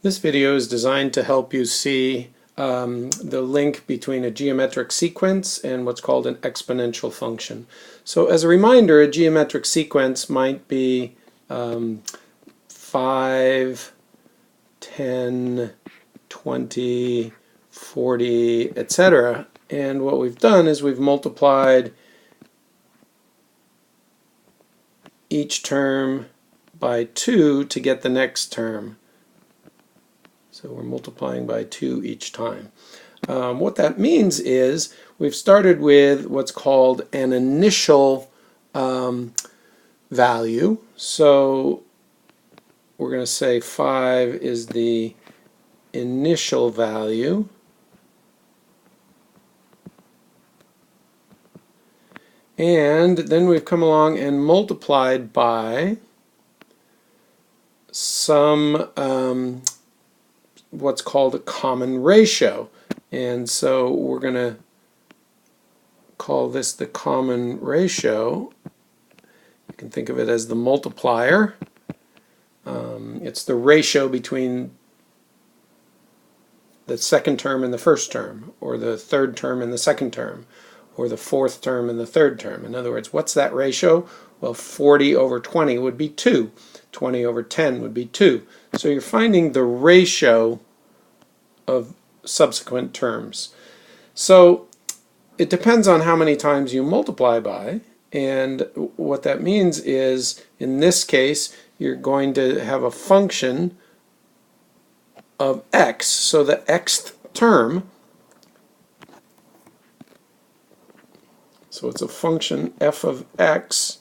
This video is designed to help you see the link between a geometric sequence and what's called an exponential function. So as a reminder, a geometric sequence might be 5, 10, 20, 40, etc. And what we've done is we've multiplied each term by 2 to get the next term. So we're multiplying by 2 each time. What that means is we've started with what's called an initial value. So we're going to say 5 is the initial value. And then we've come along and multiplied by some what's called a common ratio. And so we're going to call this the common ratio. You can think of it as the multiplier. It's the ratio between the second term and the first term, or the third term and the second term, or the fourth term and the third term. In other words, what's that ratio? Well, 40 over 20 would be 2. 20 over 10 would be 2. So you're finding the ratio of subsequent terms. So it depends on how many times you multiply by, and what that means is, in this case, you're going to have a function of x. So the xth term, so it's a function f of x,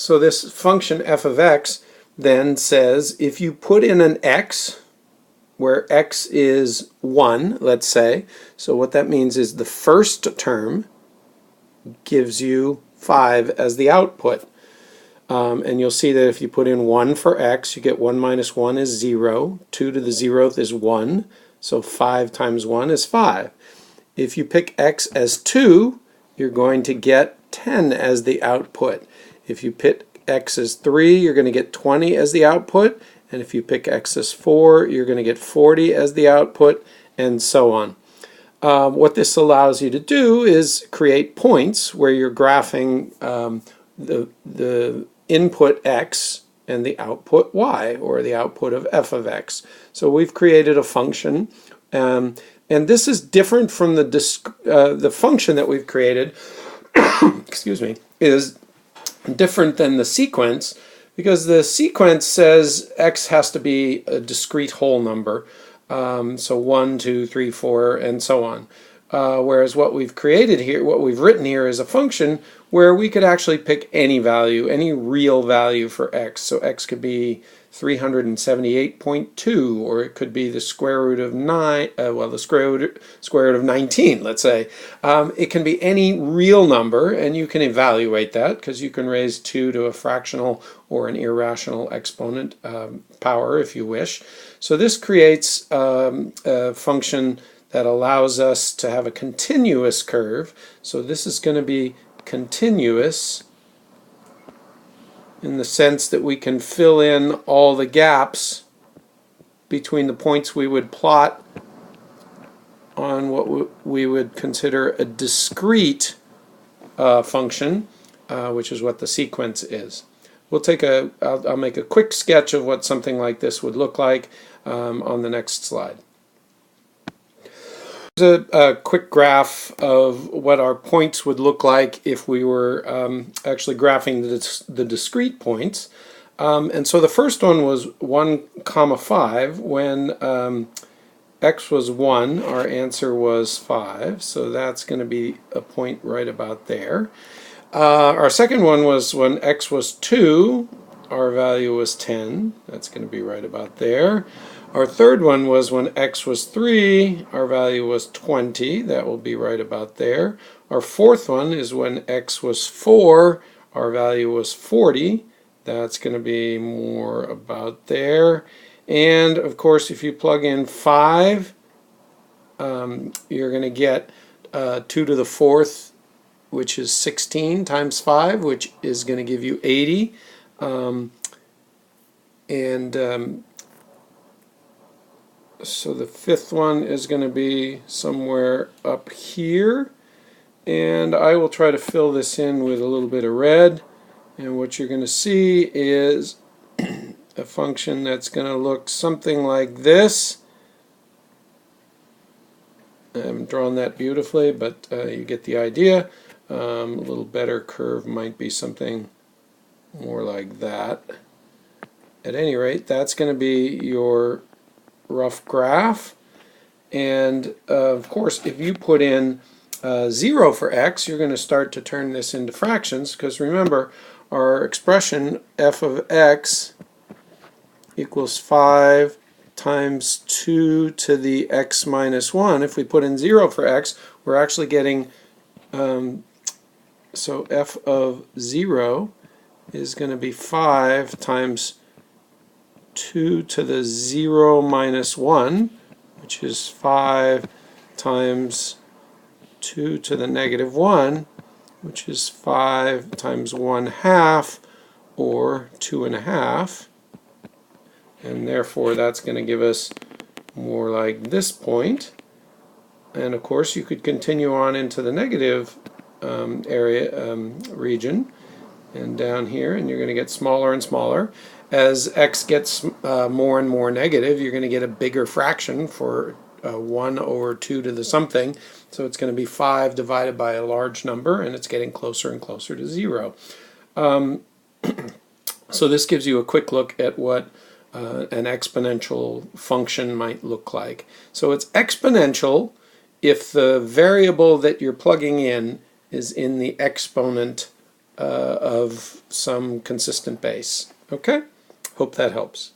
So this function f of x then says if you put in an x where x is 1, let's say, so what that means is the first term gives you 5 as the output. And you'll see that if you put in 1 for x, you get 1 minus 1 is 0, 2 to the 0th is 1, so 5 times 1 is 5. If you pick x as 2, you're going to get 10 as the output. If you pick x as 3, you're going to get 20 as the output, and if you pick x as 4, you're going to get 40 as the output, and so on. What this allows you to do is create points where you're graphing the input x and the output y, or the output of f of x. So we've created a function, and this is different from the function that we've created. Excuse me, is different than the sequence, because the sequence says x has to be a discrete whole number, so 1, 2, 3, 4, and so on. Whereas what we've created here, what we've written here, is a function where we could actually pick any value, any real value for x. So x could be 378.2, or it could be the square root of 9, the square root of 19, let's say. It can be any real number, and you can evaluate that, because you can raise 2 to a fractional or an irrational exponent power if you wish. So this creates a function that allows us to have a continuous curve. So this is going to be continuous in the sense that we can fill in all the gaps between the points we would plot on what we would consider a discrete function, which is what the sequence is. I'll make a quick sketch of what something like this would look like on the next slide. Here's a quick graph of what our points would look like if we were actually graphing the discrete points. And so the first one was 1, 5. When x was 1, our answer was 5. So that's going to be a point right about there. Our second one was when x was 2, our value was 10. That's going to be right about there. Our third one was when x was 3, our value was 20. That will be right about there. Our fourth one is when x was 4, our value was 40. That's going to be more about there. And of course, if you plug in 5, you're going to get 2 to the 4th, which is 16 times 5, which is going to give you 80. So the fifth one is going to be somewhere up here, and I will try to fill this in with a little bit of red, and what you're going to see is a function that's going to look something like this. I haven't drawn that beautifully, but you get the idea. A little better curve might be something more like that. At any rate, that's going to be your rough graph, and of course if you put in 0 for x, you're going to start to turn this into fractions, because remember our expression f of x equals 5 times 2 to the x minus 1. If we put in 0 for x, we're actually getting so f of 0 is going to be 5 times 2 to the 0 minus 1, which is 5 times 2 to the negative 1, which is 5 times 1/2, or 2.5. And therefore that's going to give us more like this point. And of course you could continue on into the negative region and down here, and you're going to get smaller and smaller. As x gets more and more negative, you're going to get a bigger fraction for 1 over 2 to the something. So it's going to be 5 divided by a large number, and it's getting closer and closer to 0. So this gives you a quick look at what an exponential function might look like. So it's exponential if the variable that you're plugging in is in the exponent of some consistent base. Okay? Hope that helps.